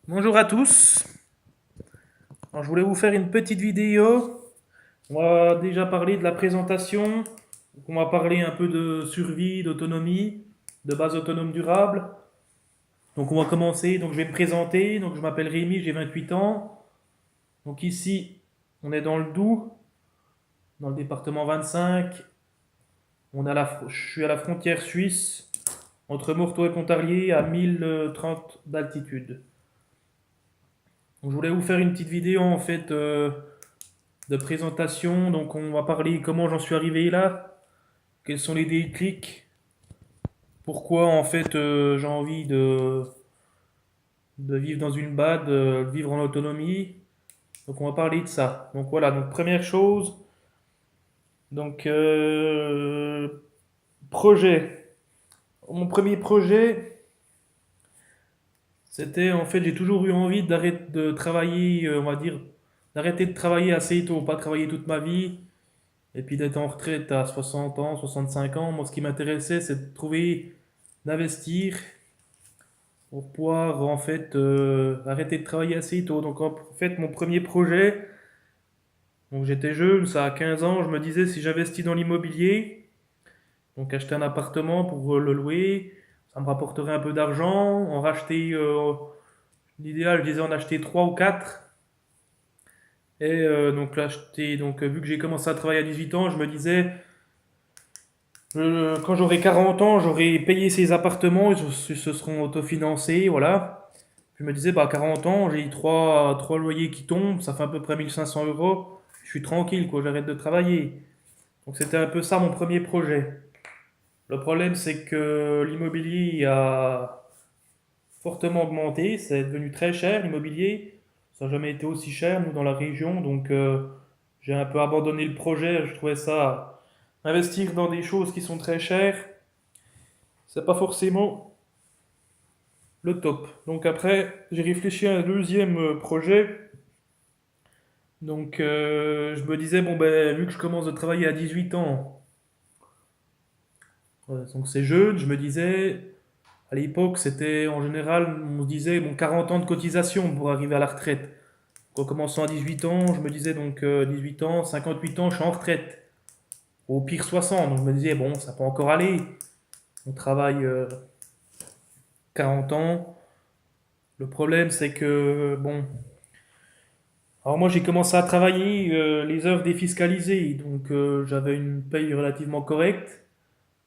Bonjour à tous. Alors, je voulais vous faire une petite vidéo. On va déjà parler de la présentation. Donc, on va parler un peu de survie, d'autonomie, de base autonome durable. Donc on va commencer. Donc je vais me présenter. Donc je m'appelle Rémi, j'ai 28 ans. Donc ici, on est dans le Doubs, dans le département 25. Je suis à la frontière suisse, entre Morteau et Pontarlier, à 1030 d'altitude. Donc je voulais vous faire une petite vidéo en fait de présentation. Donc on va parler comment j'en suis arrivé là, quels sont les déclics, pourquoi en fait j'ai envie de vivre dans une BAD, de vivre en autonomie. Donc on va parler de ça. Donc voilà, donc première chose, donc projet. Mon premier projet, c'était en fait j'ai toujours eu envie d'arrêter de travailler, on va dire, d'arrêter de travailler assez tôt, pas travailler toute ma vie, et puis d'être en retraite à 60 ans, 65 ans. Moi, ce qui m'intéressait, c'est de trouver, d'investir pour pouvoir en fait arrêter de travailler assez tôt. Donc en fait, mon premier projet, donc j'étais jeune, ça a 15 ans, je me disais si j'investis dans l'immobilier, donc acheter un appartement pour le louer, ça me rapporterait un peu d'argent, en racheter, l'idéal, je disais en acheter 3 ou 4. Et donc l'acheter, donc vu que j'ai commencé à travailler à 18 ans, je me disais quand j'aurai 40 ans, j'aurai payé ces appartements, ils se seront autofinancés, voilà. Je me disais, bah, à 40 ans, j'ai trois loyers qui tombent, ça fait à peu près 1 500 euros. Je suis tranquille, quoi, j'arrête de travailler. Donc c'était un peu ça mon premier projet. Le problème, c'est que l'immobilier a fortement augmenté, c'est devenu très cher, l'immobilier. Ça n'a jamais été aussi cher, nous, dans la région, donc j'ai un peu abandonné le projet. Je trouvais ça, investir dans des choses qui sont très chères, c'est pas forcément le top. Donc après, j'ai réfléchi à un deuxième projet. Donc je me disais, bon ben, vu que je commence à travailler à 18 ans, donc c'est jeune, je me disais, à l'époque, c'était en général, on se disait, bon, 40 ans de cotisation pour arriver à la retraite. En commençant à 18 ans, je me disais donc 18 ans, 58 ans, je suis en retraite. Au pire 60, donc je me disais, bon, ça peut encore aller. On travaille 40 ans. Le problème, c'est que, bon, alors moi j'ai commencé à travailler les heures défiscalisées, donc j'avais une paye relativement correcte.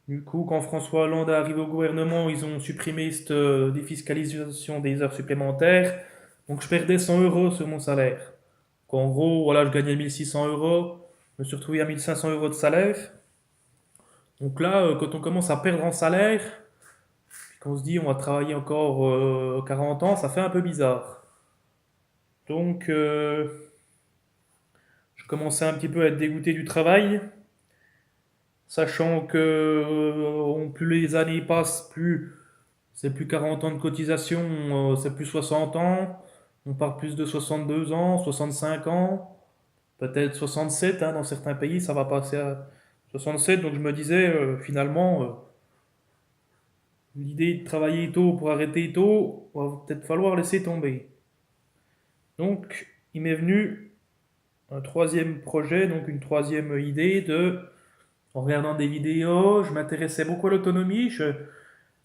Du coup, quand François Hollande est arrivé au gouvernement, ils ont supprimé cette défiscalisation des heures supplémentaires. Donc je perdais 100 euros sur mon salaire. Donc, en gros, voilà, je gagnais 1600 euros. Je me suis retrouvé à 1500 euros de salaire. Donc là, quand on commence à perdre en salaire, puis qu'on se dit on va travailler encore 40 ans, ça fait un peu bizarre. Donc je commençais un petit peu à être dégoûté du travail, sachant que plus les années passent, plus c'est plus 40 ans de cotisation, c'est plus 60 ans. On part plus de 62 ans, 65 ans, peut-être 67, hein, dans certains pays, ça va passer à 67. Donc je me disais, finalement, l'idée de travailler tôt pour arrêter tôt, va peut-être falloir laisser tomber. Donc il m'est venu un troisième projet, donc une troisième idée en regardant des vidéos, je m'intéressais beaucoup à l'autonomie,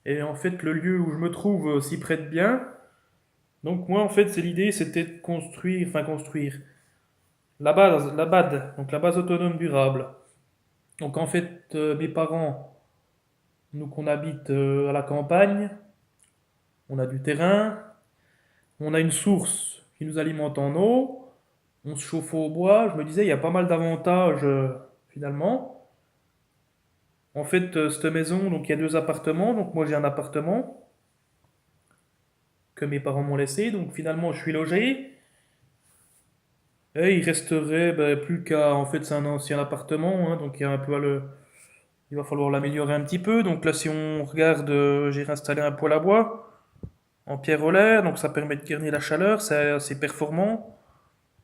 et en fait le lieu où je me trouve s'y prête bien. Donc moi en fait c'est l'idée c'était de construire la BAD, donc la base autonome durable. Donc en fait mes parents, nous qu'on habite à la campagne, on a du terrain, on a une source qui nous alimente en eau, on se chauffe au bois. Je me disais il y a pas mal d'avantages finalement. En fait cette maison, donc il y a deux appartements, donc moi j'ai un appartement que mes parents m'ont laissé, donc finalement je suis logé. Et il resterait ben, plus qu'à. En fait, c'est un ancien appartement, hein, donc il y a un peu il va falloir l'améliorer un petit peu. Donc là, si on regarde, j'ai réinstallé un poêle à bois en pierre roulaire, donc ça permet de garnir la chaleur, c'est assez performant.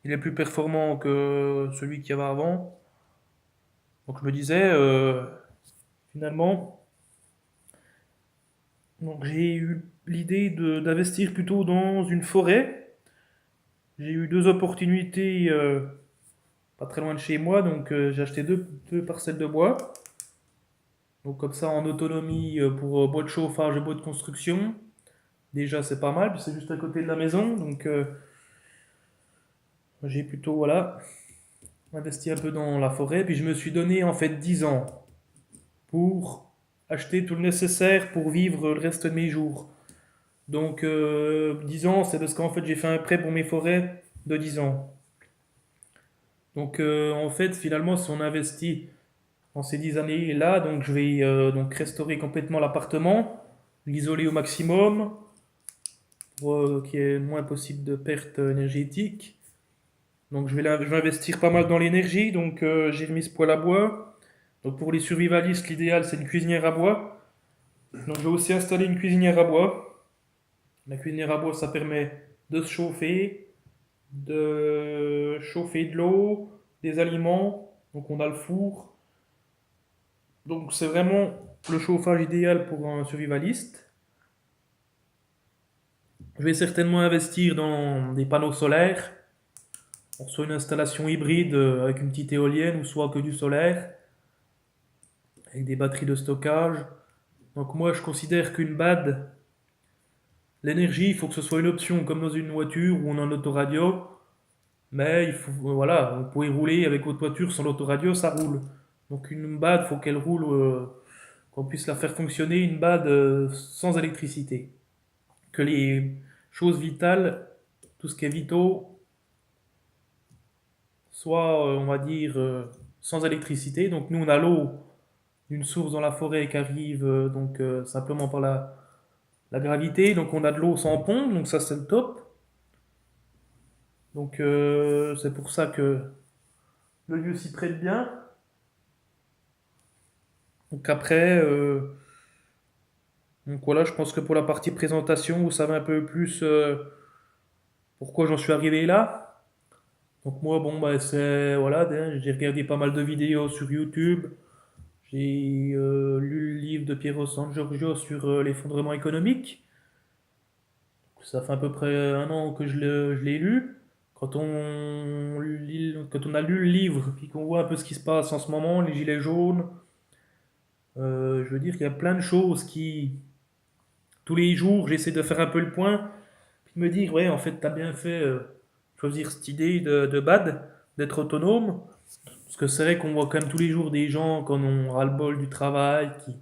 Il est plus performant que celui qu'il y avait avant. Donc je me disais, finalement, donc l'idée d'investir plutôt dans une forêt. J'ai eu deux opportunités pas très loin de chez moi, donc j'ai acheté deux parcelles de bois. Donc comme ça en autonomie pour bois de chauffage et bois de construction. Déjà c'est pas mal, puis c'est juste à côté de la maison, donc j'ai plutôt voilà investi un peu dans la forêt, puis je me suis donné en fait 10 ans pour acheter tout le nécessaire pour vivre le reste de mes jours. Donc 10 ans, c'est parce qu'en fait j'ai fait un prêt pour mes forêts de 10 ans. Donc en fait finalement si on investit dans ces 10 années-là, donc je vais donc restaurer complètement l'appartement, l'isoler au maximum pour qu'il y ait le moins possible de pertes énergétiques. Donc je vais investir pas mal dans l'énergie, donc j'ai remis ce poêle à bois. Donc pour les survivalistes, l'idéal c'est une cuisinière à bois. Donc je vais aussi installer une cuisinière à bois. La cuisinière à bois, ça permet de se chauffer, de chauffer de l'eau, des aliments. Donc on a le four. Donc c'est vraiment le chauffage idéal pour un survivaliste. Je vais certainement investir dans des panneaux solaires, soit une installation hybride avec une petite éolienne ou soit que du solaire, avec des batteries de stockage. Donc moi je considère qu'une BAD, l'énergie, il faut que ce soit une option comme dans une voiture ou en autoradio. Mais il faut, voilà, vous pouvez rouler avec votre voiture sans l'autoradio, ça roule. Donc une BAD, il faut qu'elle roule, qu'on puisse la faire fonctionner, une BAD sans électricité. Que les choses vitales, tout ce qui est vitaux, soit, on va dire, sans électricité. Donc nous, on a l'eau d'une source dans la forêt qui arrive donc simplement par la gravité. Donc on a de l'eau sans pompe, donc ça c'est le top. Donc c'est pour ça que le lieu s'y prête bien. Donc après, donc voilà, je pense que pour la partie présentation, vous savez un peu plus pourquoi j'en suis arrivé là. Donc moi, bon, bah, c'est, voilà, j'ai regardé pas mal de vidéos sur YouTube. J'ai lu le livre de Piero San Giorgio sur l'effondrement économique. Ça fait à peu près un an que je l'ai lu. Quand on a lu le livre, puis qu'on voit un peu ce qui se passe en ce moment, les gilets jaunes, je veux dire qu'il y a plein de choses qui, tous les jours, j'essaie de faire un peu le point, puis de me dire, ouais, en fait, t'as bien fait choisir cette idée de BAD, d'être autonome, parce que c'est vrai qu'on voit quand même tous les jours des gens, quand on ras-le-bol du travail, qui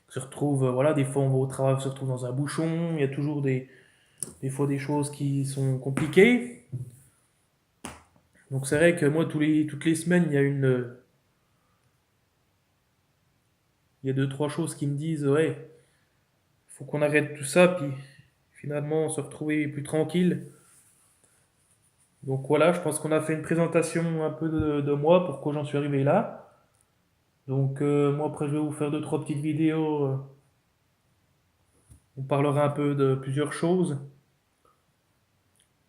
se retrouvent, voilà, des fois on va au travail, on se retrouve dans un bouchon, il y a toujours des fois des choses qui sont compliquées. Donc c'est vrai que moi, toutes les semaines, il y a deux, trois choses qui me disent, ouais, faut qu'on arrête tout ça, puis finalement se retrouver plus tranquille. Donc voilà, je pense qu'on a fait une présentation un peu de moi, pourquoi j'en suis arrivé là. Donc moi après je vais vous faire deux, trois petites vidéos. On parlera un peu de plusieurs choses.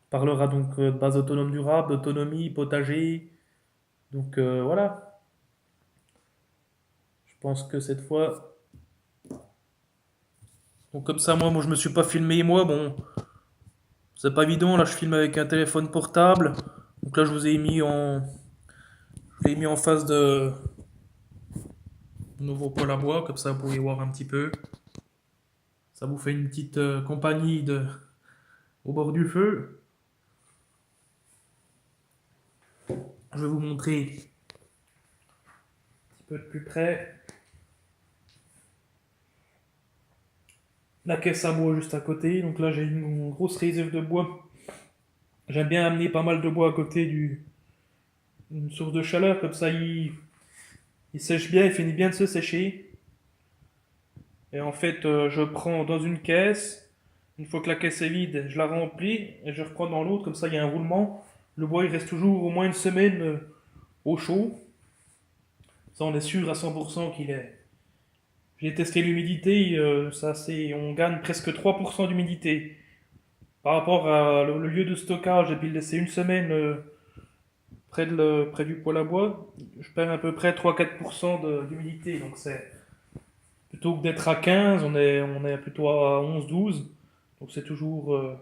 On parlera donc de base autonome durable, d'autonomie, potager. Donc voilà, je pense que cette fois... Donc comme ça, moi je me suis pas filmé moi, bon, c'est pas évident, là je filme avec un téléphone portable. Donc là je l'ai mis en face de nouveau poêle à bois, comme ça vous pouvez voir un petit peu. Ça vous fait une petite compagnie au bord du feu. Je vais vous montrer un petit peu de plus près. La caisse à bois juste à côté. Donc là j'ai une grosse réserve de bois. J'aime bien amener pas mal de bois à côté d'une source de chaleur, comme ça il sèche bien, il finit bien de se sécher. Et en fait je prends dans une caisse. Une fois que la caisse est vide, je la remplis et je reprends dans l'autre, comme ça il y a un roulement. Le bois il reste toujours au moins une semaine au chaud. Ça on est sûr à 100% qu'il est. J'ai testé l'humidité, on gagne presque 3% d'humidité. Par rapport à le lieu de stockage et puis le laisser une semaine près du poêle à bois, je perds à peu près 3-4% d'humidité. Donc c'est plutôt que d'être à 15, on est plutôt à 11-12. Donc c'est toujours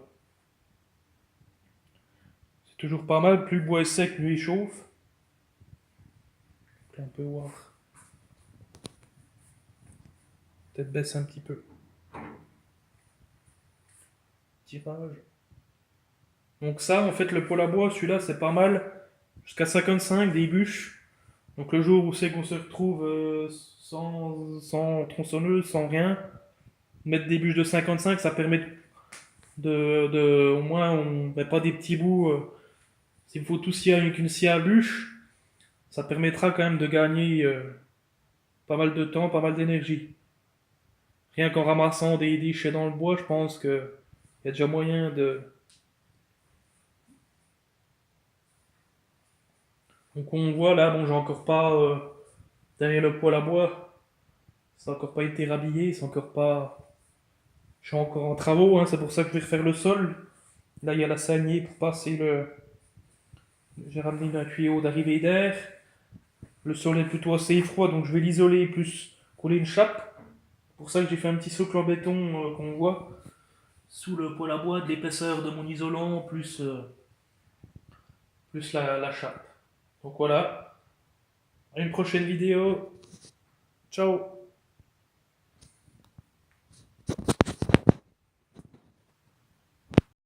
pas mal. Plus le bois est sec, mieux il chauffe. Donc là, on peut voir. Peut-être baisse un petit peu. Tirage. Donc ça, en fait, le poêle à bois, celui-là, c'est pas mal. Jusqu'à 55 des bûches. Donc le jour où c'est qu'on se retrouve sans tronçonneuse, sans rien, mettre des bûches de 55, ça permet au moins, on met pas des petits bouts. S'il faut tout scier avec une scie à bûche, ça permettra quand même de gagner pas mal de temps, pas mal d'énergie. Rien qu'en ramassant des déchets dans le bois, je pense qu'il y a déjà moyen de. Donc on voit là, bon, j'ai encore pas derrière le poêle à bois, ça n'a encore pas été rhabillé, c'est encore pas. Je suis encore en travaux, hein, c'est pour ça que je vais refaire le sol. Là, il y a la saignée pour passer le. J'ai ramené un tuyau d'arrivée d'air. Le sol est plutôt assez froid, donc je vais l'isoler plus coller une chape. C'est pour ça que j'ai fait un petit socle en béton qu'on voit sous le poêle à bois, de l'épaisseur de mon isolant plus la chape. Donc voilà, à une prochaine vidéo. Ciao.